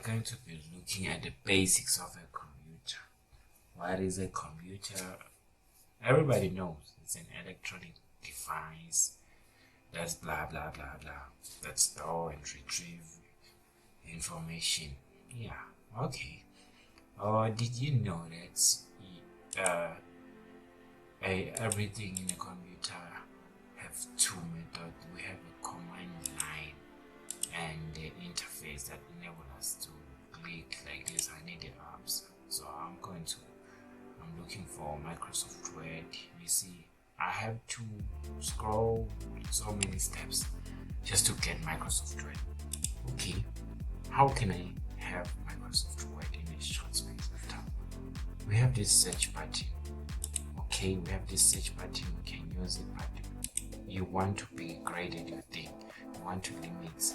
going to be looking at the basics of a computer. What is a computer? Everybody knows it's an electronic device that's blah blah blah blah that store and retrieve information. Yeah, okay. Or did you know that everything in a computer have two methods? We have a command line and the interface that enable us to click like this. I need the apps, so I'm looking for Microsoft Word. You see, I have to scroll so many steps just to get Microsoft Word. Okay, how can I have Microsoft Word in a short space of time? We have this search button. Okay, we have this search button. We can use it, but you want to be graded your thing. You want to limit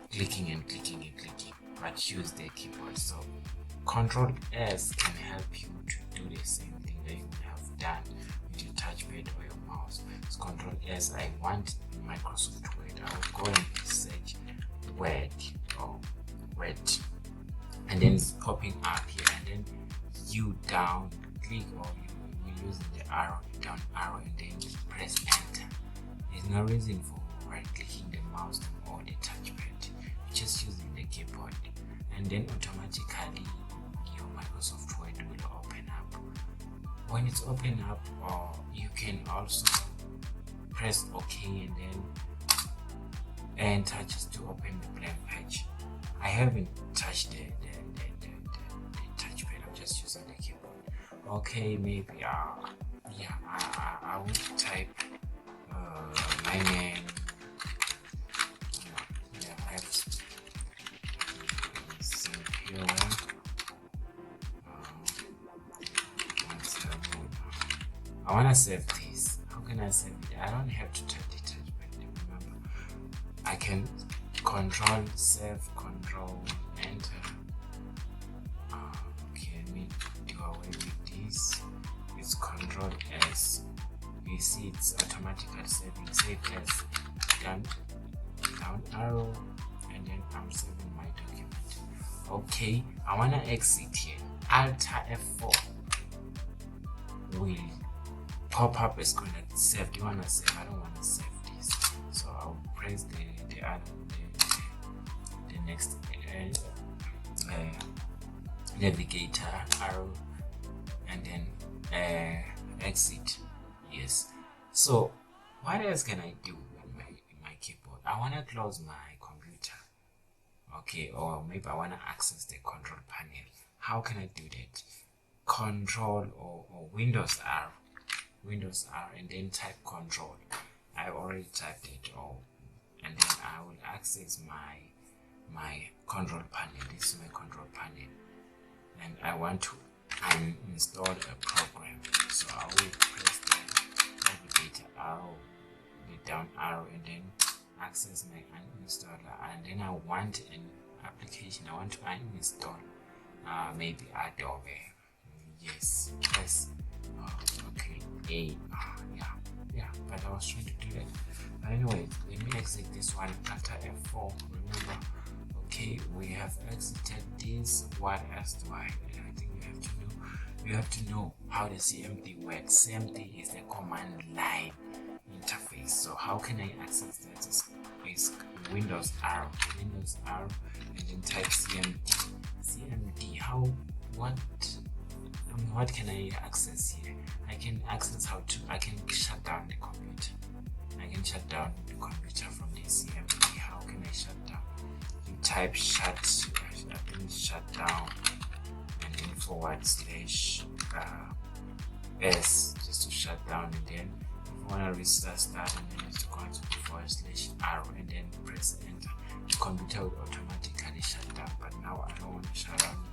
clicking and clicking and clicking, but use the keyboard. So Control S can help you to do the same thing that you would have done with your touchpad or your mouse. So Control S, I want Microsoft Word. I will go and search Word or Word, and then it's popping up here, and then you down click, or you using the arrow, down arrow, and then you press enter. There's no reason for right clicking the mouse or the touchpad. You're just using the keyboard, and then automatically your Microsoft Word will open up. When it's open up, or you can also press OK and then enter just to open the blank page. I haven't touched the touchpad. I'm just using the keyboard. Okay, maybe I would type my name. I have here. I wanna save this. How can I save it? I don't have to type the touchpad. Remember, I can Control save, Control enter. Okay, let me do away with this. It's Control S. You see, it's automatically saving. Save as down arrow, and then I'm saving my document. Okay, I wanna exit here. Alt F4 will pop up. It's gonna save. Do you wanna save? I don't wanna save this, so I'll press the next navigator arrow, and then exit. Yes. So what else can I do with my keyboard? I want to close my computer. Okay, or maybe I want to access the control panel. How can I do that? Control or Windows R, and then type Control. I already typed it, and then I will access my control panel. This is my control panel, and I want to uninstall a program. So I will press the navigator arrow, the down arrow, and then access my uninstaller. And then I want an application. I want to uninstall maybe Adobe. Yes, press okay, yeah, but I was trying to do that. But anyway, let me exit this one after F4. Remember, okay, we have exited this. What else do I think you have to know how the CMD works. CMD is the command line interface. So how can I access that? It's Windows R, and then type CMD. What can I access here? I can access I can shut down the computer. I can shut down the computer from the CMD. How can I shut down? You type shut down, and then /S just to shut down, and then if you want to restart, and then it's going to be /R, and then press enter. The computer will automatically shut down, but now I don't want to shut down it.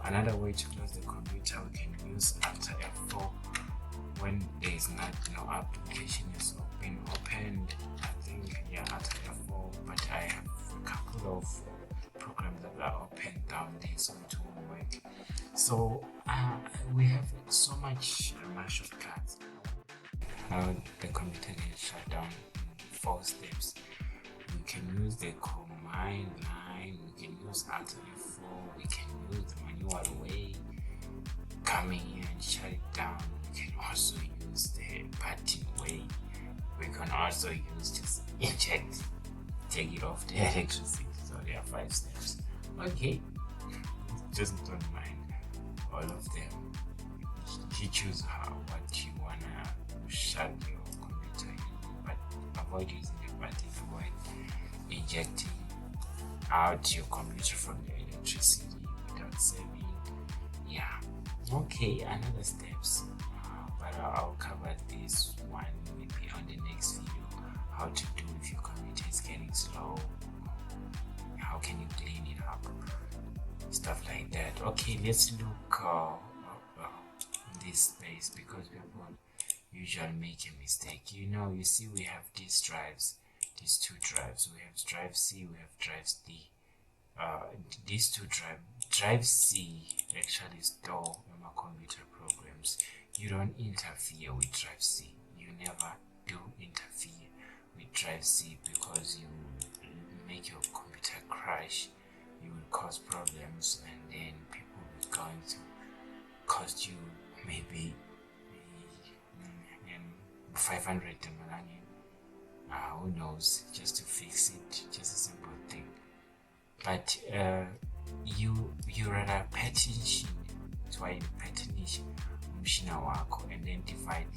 Another way to close the computer, we can use Alt F4 when there is no application is opened. I think Alt F4, but I have a couple of programs that are open down there, so it won't work. So we have so much shortcuts. How the computer is shut down in 4 steps. We can use the command line. We We can use Alt F4, we can use the manual way, coming here and shut it down. We can also use the button way. We can also use just inject, take it off the electricity. So there are 5 steps. Okay, just don't mind all of them. You choose what you wanna shut your computer in, but avoid using the button. Avoid ejecting out your computer from the electricity without saving. Yeah. Okay, another steps, but I'll cover this one maybe on the next video. How to do if your computer is getting slow. How can you clean it up? Stuff like that. Okay, let's look this space, because people usually make a mistake. You see we have these drives, these 2 drives. We have drive C, we have drive D. These 2 drive C actually store my computer programs. You don't interfere with drive C. You never do interfere with drive C, because you make your computer crash. You will cause problems, and then people are going to cost you maybe 500 million. Who knows, just to fix it, just a simple thing. But you rather partition umshina wakho and then divide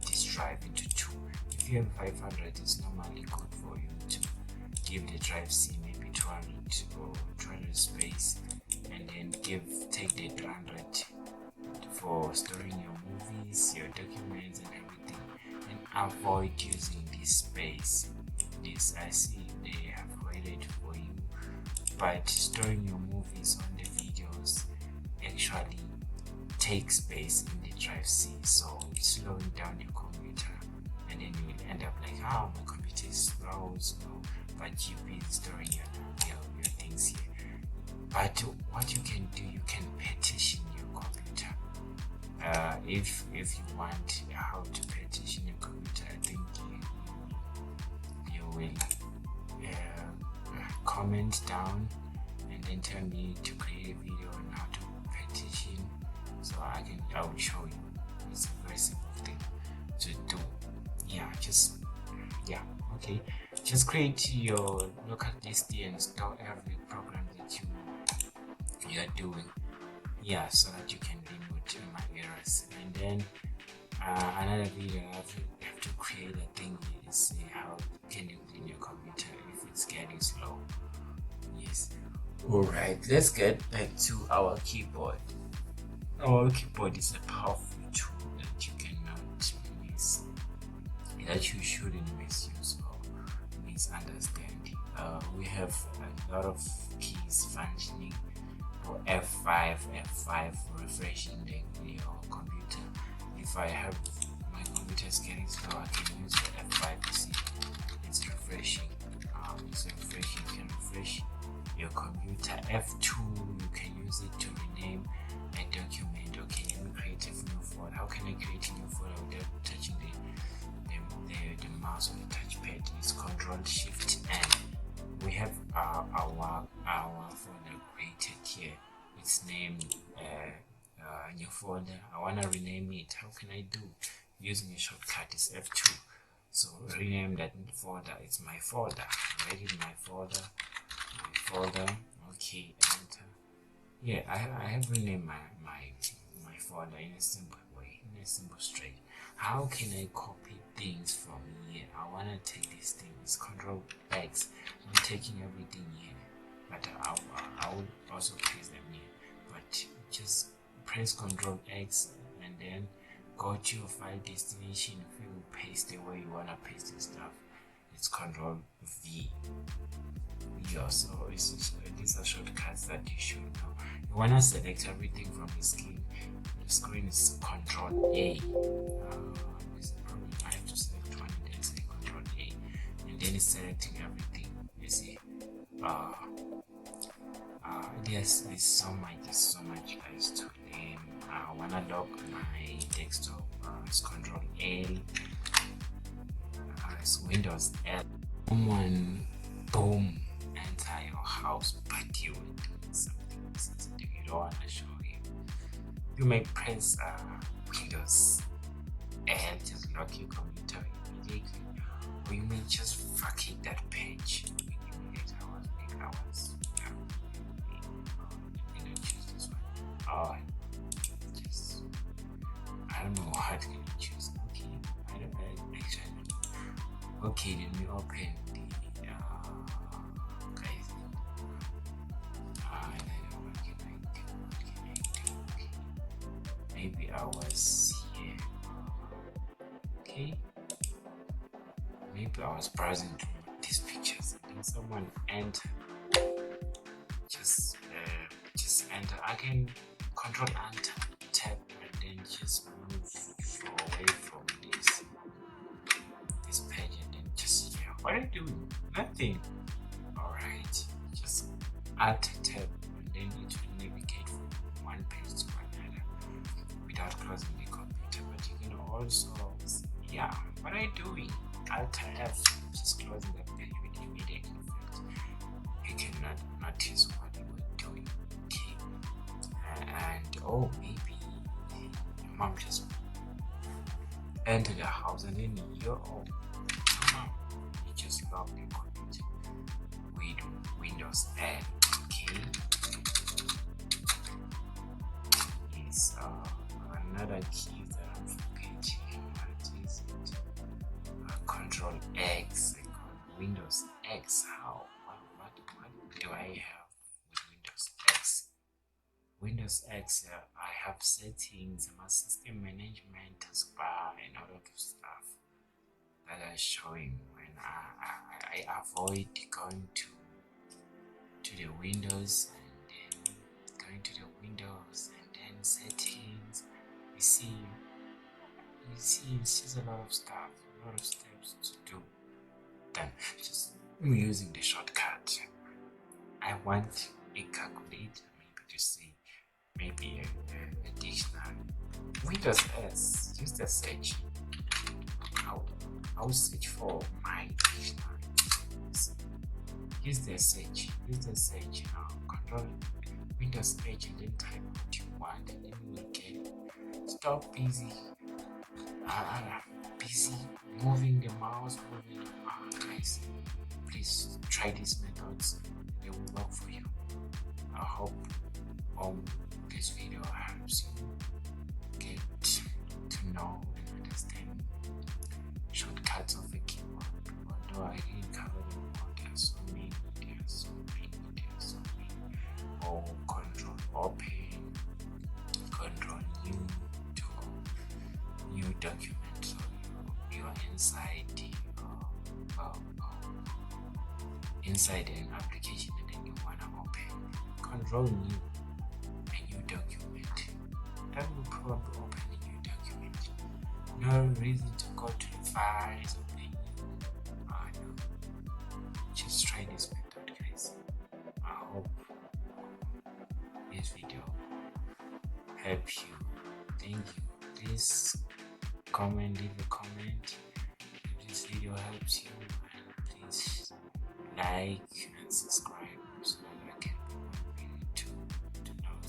this drive into 2. If you have 500, it's normally good for you to give the drive C maybe 200 or 200 space, and then take the 300 for storing your movies, your documents and everything, and avoid using this space. This, I see they have waited for you, but storing your movies on the videos actually takes space in the drive C, so it's slowing down your computer, and then you will end up like, my computer is slow, but you've been storing your things here. But what you can do, you can partition your computer. If you want how to partition your computer, I think you will comment down and then tell me to create a video on how to partition, so I will show you. It's a very simple thing to do. Okay, just create your local disk and store every program that you are doing, so that you can remove my errors. And then another video I have to create a thing here is how can you clean your computer if it's getting slow. Yes. Alright, let's get back to our keyboard. Our keyboard is a powerful tool that you cannot miss, that you shouldn't misuse or misunderstand. We have a lot of keys functioning. For F5 for refreshing your computer. If I have my computer is getting slow, I can use the F5 to see it's refreshing. You can refresh your computer. F2, you can use it to rename a document. Okay, let me create a new folder. How can I create a new folder without touching the mouse or the touchpad? It's Ctrl-Shift-N. We have our folder created here. It's named new folder. I want to rename it. How can I do? Using a shortcut is F2. So rename that folder. It's my folder. Right in my folder. Okay, enter. I have renamed my folder in a simple way, in a simple straight. How can I copy things from here? I want to take these things, Control X. I'm taking everything here, but I will also paste them here. But just press Control X and then go to your file destination. If you paste the way you want to paste the stuff, it's Control V. So these are shortcuts that you should know. You want to select everything from the screen. The screen is Control A. There's a problem. I have to select one and then say Control A, and then it's selecting everything. You see, there's so much guys to learn. I wanna lock my desktop. It's Control L. It's Windows L. Someone boom enter your house, but you were doing something sensitive. You don't want to show you. You may press Windows and just lock your computer immediately, or you may just vacate that page. Oh, just I don't know what can you choose. Okay, I don't know actually. Okay, let me open the guys. What can I do? What can I do? Okay. Maybe I was here. Okay. Maybe I was browsing through these pictures and then someone entered. Just enter. I can control enter tab and then just move away from this page and then just what are you doing? Nothing. Alright, just alt tab and then it will navigate from one page to another without closing the computer. But you can also what are you doing? Alt tab, just closing the page with immediate effect. You cannot notice what you were doing. And maybe your mom just entered the house and then your mom, you just locked the computer with Windows N. Okay. Yes, another key that I'm forgetting. What is it? Control X, Windows X. What do I have with Windows X? Windows X, I have settings, my system management, taskbar, and a lot of stuff that are showing when I avoid going to the Windows and then going to the Windows and then settings. You see, it's just a lot of stuff, a lot of steps to do. Then just using the shortcut. I want a calculator, maybe to see. Maybe a dictionary. Windows S, use the search. I'll search for my dictionary. Use the search now. Control Windows H and then type what you want and then you will get. Stop busy moving the mouse, guys. Please try these methods. They will work for you. I hope this video helps you get to know and understand shortcuts of the keyboard. Although I didn't cover them all, there are so many. Oh, control open, control new document. So you're inside inside an application and then you wanna open. Control new. Document. That will probably open a new document. No reason to go to the files of the no. Just try this method, guys. I hope this video helps you. Thank you. Please leave a comment if this video helps you, and please like and subscribe so that I can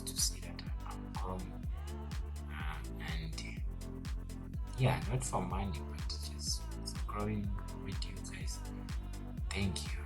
to see that I'm growing. And not for money, but just growing with you guys. Thank you.